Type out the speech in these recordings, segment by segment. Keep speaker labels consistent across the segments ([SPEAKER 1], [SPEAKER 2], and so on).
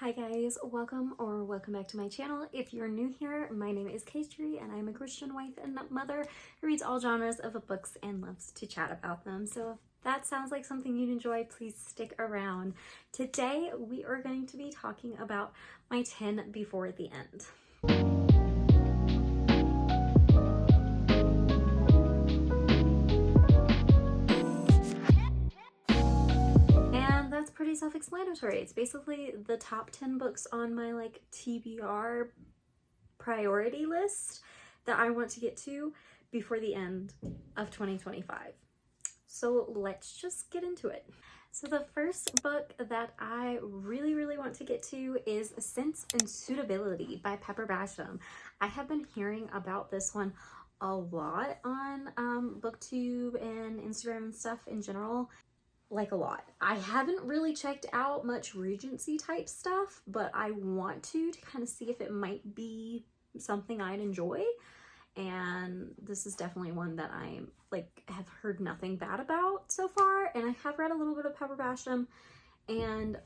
[SPEAKER 1] Hi guys, welcome back to my channel. If you're new here, my name is KTree and I'm a Christian wife and mother who reads all genres of books and loves to chat about them. So if that sounds like something you'd enjoy, please stick around. Today we are going to be talking about my 10 before the end. That's pretty self-explanatory. It's basically the top 10 books on my TBR priority list that I want to get to before the end of 2025. So let's just get into it. So the first book that I really want to get to is Sense and Suitability by Pepper Basham. I have been hearing about this one a lot on BookTube and Instagram and stuff in general. Like a lot. I haven't really checked out much Regency type stuff, but I want to kind of see if it might be something I'd enjoy. And this is definitely one that I have heard nothing bad about so far. And I have read a little bit of Pepper Basham and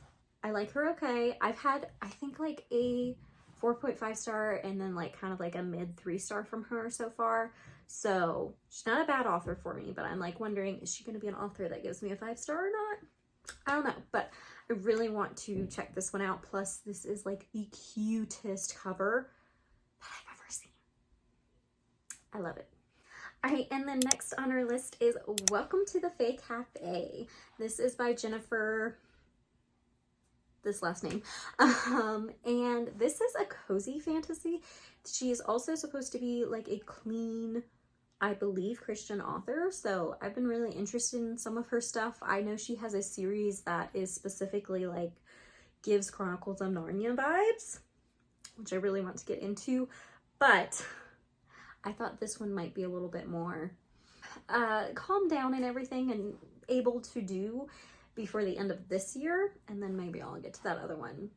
[SPEAKER 1] I like her okay. I've had, I think a 4.5 star and then kind of a mid 3-star from her so far. So she's not a bad author for me, but I'm wondering, is she going to be an author that gives me a 5-star or not? I don't know, but I really want to check this one out. Plus this is the cutest cover that I've ever seen. I love it. All right, and then next on our list is Welcome to the Fae Cafe. This is by Jennifer, this last name, and this is a cozy fantasy. She is also supposed to be a clean, I believe, Christian author, so I've been really interested in some of her stuff. I know she has a series that is specifically gives Chronicles of Narnia vibes, which I really want to get into, but I thought this one might be a little bit more calm down and everything and able to do before the end of this year, and then maybe I'll get to that other one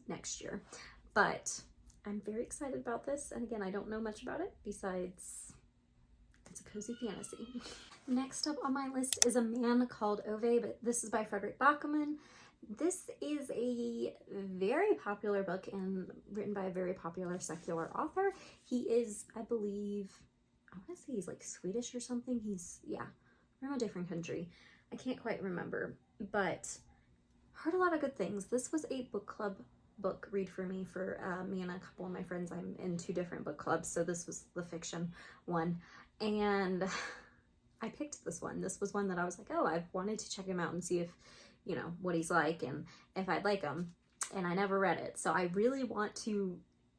[SPEAKER 1] next year. But I'm very excited about this, and again, I don't know much about it besides it's a cozy fantasy. Next up on my list is A Man Called Ove, but this is by Frederick Bachman. This is a very popular book and written by a very popular secular author. He is, I believe, I want to say he's Swedish or something. He's, yeah, from a different country. I can't quite remember, but heard a lot of good things. This was a book club book read for me for me and a couple of my friends. I'm in 2 different book clubs, so this was the fiction one, and I picked this one. This was one that I was oh, I've wanted to check him out and see if, what he's like and if I'd like him, and I never read it, so I really want to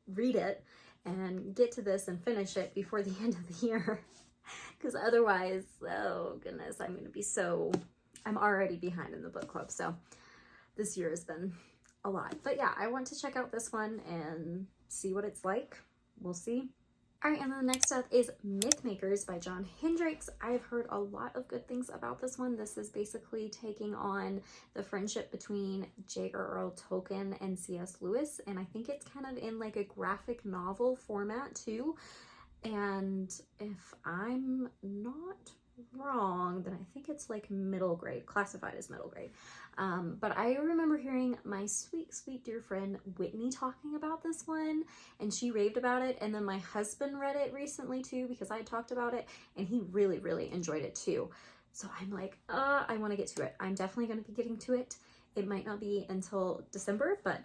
[SPEAKER 1] read it and get to this and finish it before the end of the year. Because otherwise, oh goodness, I'm already behind in the book club. So this year has been a lot. But yeah, I want to check out this one and see what it's like. We'll see. All right, and then the next up is Mythmakers by John Hendricks. I've heard a lot of good things about this one. This is basically taking on the friendship between J.R.R. Tolkien and C.S. Lewis. And I think it's kind of in a graphic novel format too. And if I'm not wrong, then I think it's middle grade, classified as middle grade. But I remember hearing my sweet dear friend Whitney talking about this one, and she raved about it. And then my husband read it recently too, because I talked about it, and he really enjoyed it too. So I'm I want to get to it. I'm definitely going to be getting to it. It might not be until December, but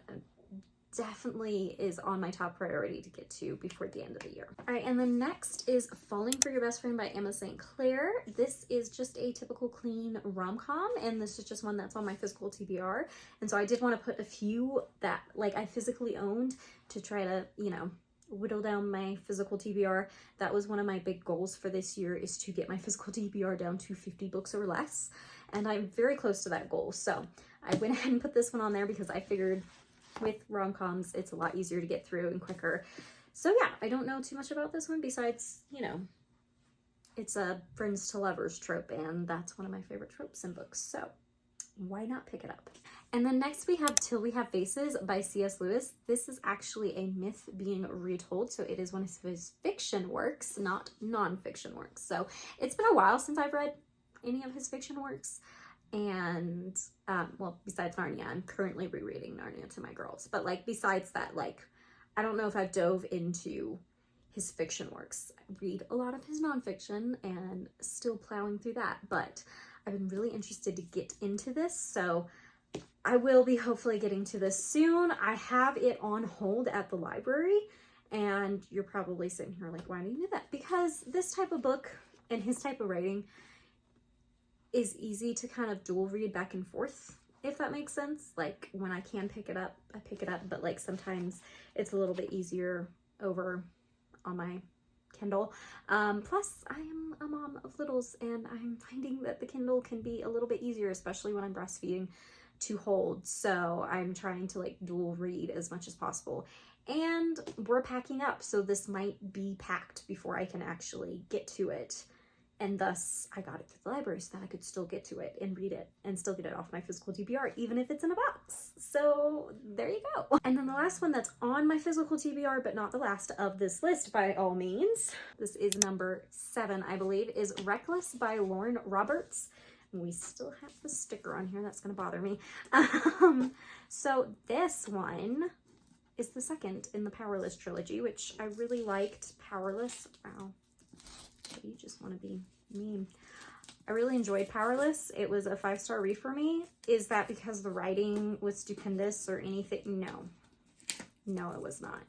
[SPEAKER 1] definitely is on my top priority to get to before the end of the year. All right, and then next is Falling for Your Best Friend by Emma St. Clair. This is just a typical clean rom-com, and this is just one that's on my physical TBR. And so I did want to put a few that I physically owned to try to, whittle down my physical TBR. That was one of my big goals for this year, is to get my physical TBR down to 50 books or less. And I'm very close to that goal. So I went ahead and put this one on there because I figured with rom-coms it's a lot easier to get through and quicker. So yeah, I don't know too much about this one besides, it's a friends to lovers trope, and that's one of my favorite tropes in books, so why not pick it up? And then next we have Till We Have Faces by C.S. Lewis. This is actually a myth being retold, so it is one of his fiction works, not non-fiction works. So it's been a while since I've read any of his fiction works. And well, besides Narnia, I'm currently rereading Narnia to my girls, but like besides that, like I don't know if I've dove into his fiction works. I read a lot of his nonfiction and still plowing through that, but I've been really interested to get into this, so I will be hopefully getting to this soon. I have it on hold at the library, and you're probably sitting here like, why do you do that? Because this type of book and his type of writing is easy to kind of dual read back and forth, if that makes sense. Like when I can pick it up, I pick it up, but like sometimes it's a little bit easier over on my Kindle. Plus I am a mom of littles, and I'm finding that the Kindle can be a little bit easier, especially when I'm breastfeeding, to hold. So I'm trying to like dual read as much as possible. And we're packing up, so this might be packed before I can actually get to it. And thus I got it through the library so that I could still get to it and read it and still get it off my physical TBR, even if it's in a box. So there you go. And then the last one that's on my physical TBR, but not the last of this list by all means, this is number 7, I believe, is Reckless by Lauren Roberts. And we still have the sticker on here. That's gonna bother me. So this one is the second in the Powerless trilogy, which I really liked. Powerless, wow. You just want to be mean. I really enjoyed Powerless. It was a 5-star read for me. Is that because the writing was stupendous or anything? No, it was not.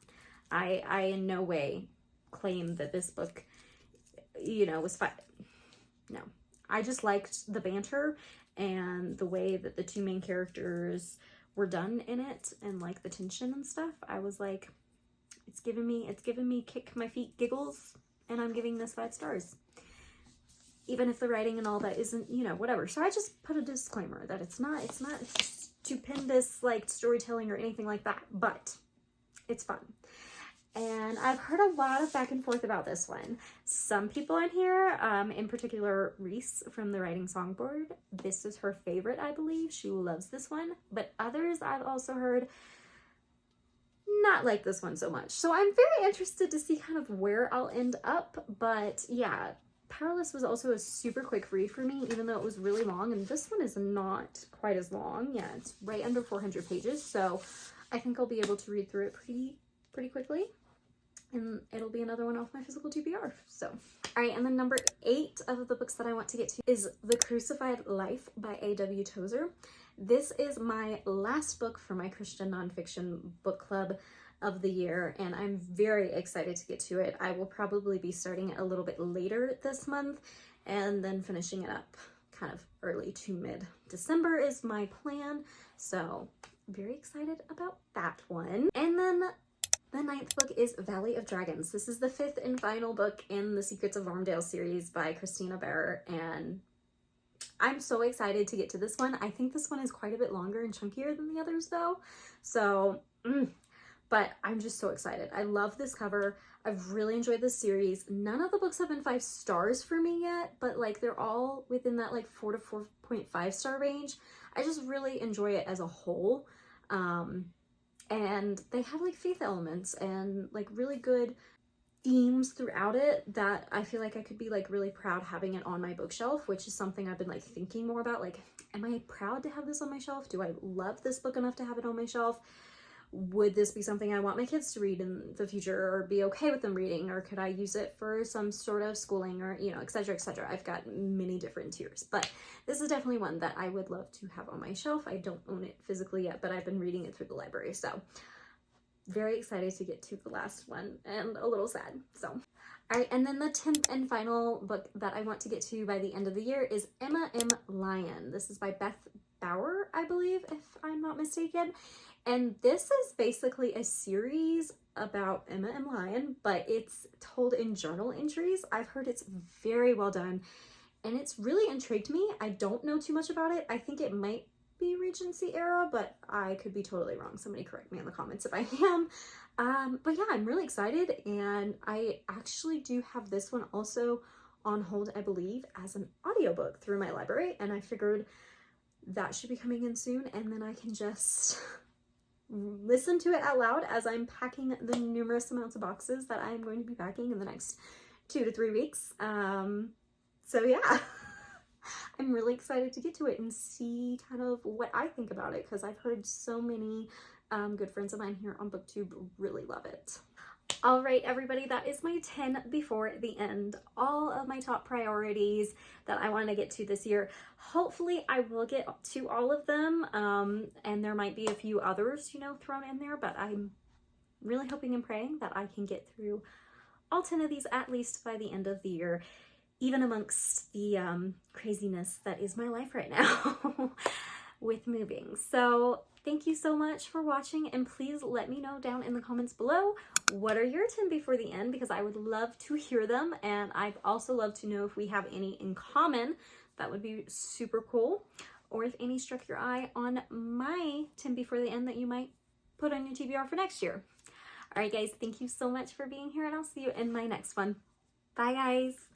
[SPEAKER 1] I in no way claim that this book, you know, was fine. No, I just liked the banter and the way that the two main characters were done in it, and like the tension and stuff. I was like, it's giving me kick my feet giggles. And I'm giving this 5 stars, even if the writing and all that isn't, you know, whatever. So I just put a disclaimer that it's not stupendous like storytelling or anything like that, but it's fun. And I've heard a lot of back and forth about this one. Some people in here, in particular Reese from the writing Songbird, this is her favorite, I believe. She loves this one, but others I've also heard not like this one so much. So I'm very interested to see kind of where I'll end up. But yeah, Powerless was also a super quick read for me, even though it was really long, and this one is not quite as long. Yeah, it's right under 400 pages, so I think I'll be able to read through it pretty quickly, and it'll be another one off my physical TBR. So all right, and then number 8 of the books that I want to get to is The Crucified Life by A.W. Tozer. This is my last book for my Christian nonfiction book club of the year, and I'm very excited to get to it. I will probably be starting it a little bit later this month and then finishing it up kind of early to mid-December is my plan. So very excited about that one. And then the 9th book is Valley of Dragons. This is the 5th and final book in the Secrets of Armdale series by Christina Bear, and I'm so excited to get to this one. I think this one is quite a bit longer and chunkier than the others though. So, but I'm just so excited. I love this cover. I've really enjoyed this series. None of the books have been 5 stars for me yet, but like they're all within that like 4 to 4.5 star range. I just really enjoy it as a whole. And they have like faith elements and like really good themes throughout it that I feel like I could be like really proud having it on my bookshelf, which is something I've been like thinking more about. Like, am I proud to have this on my shelf? Do I love this book enough to have it on my shelf? Would this be something I want my kids to read in the future or be okay with them reading? Or could I use it for some sort of schooling or, you know, etc., etc. I've got many different tiers, but this is definitely one that I would love to have on my shelf. I don't own it physically yet, but I've been reading it through the library. So very excited to get to the last one and a little sad. So, all right. And then the 10th and final book that I want to get to by the end of the year is Emma M. Lyon. This is by Beth Bauer, I believe, if I'm not mistaken. And this is basically a series about Emma M. Lyon, but it's told in journal entries. I've heard it's very well done and it's really intrigued me. I don't know too much about it. I think it might be Regency era, but I could be totally wrong. Somebody correct me in the comments if I am. But yeah, I'm really excited, and I actually do have this one also on hold, I believe, as an audiobook through my library, and I figured that should be coming in soon, and then I can just listen to it out loud as I'm packing the numerous amounts of boxes that I'm going to be packing in the next 2 to 3 weeks. So yeah. I'm really excited to get to it and see kind of what I think about it, because I've heard so many good friends of mine here on BookTube really love it. All right, everybody, that is my 10 before the end. All of my top priorities that I want to get to this year. Hopefully I will get to all of them, and there might be a few others, you know, thrown in there, but I'm really hoping and praying that I can get through all 10 of these at least by the end of the year, even amongst the craziness that is my life right now with moving. So thank you so much for watching, and please let me know down in the comments below, what are your 10 before the end, because I would love to hear them, and I'd also love to know if we have any in common. That would be super cool. Or if any struck your eye on my 10 before the end that you might put on your TBR for next year. All right, guys, thank you so much for being here, and I'll see you in my next one. Bye, guys.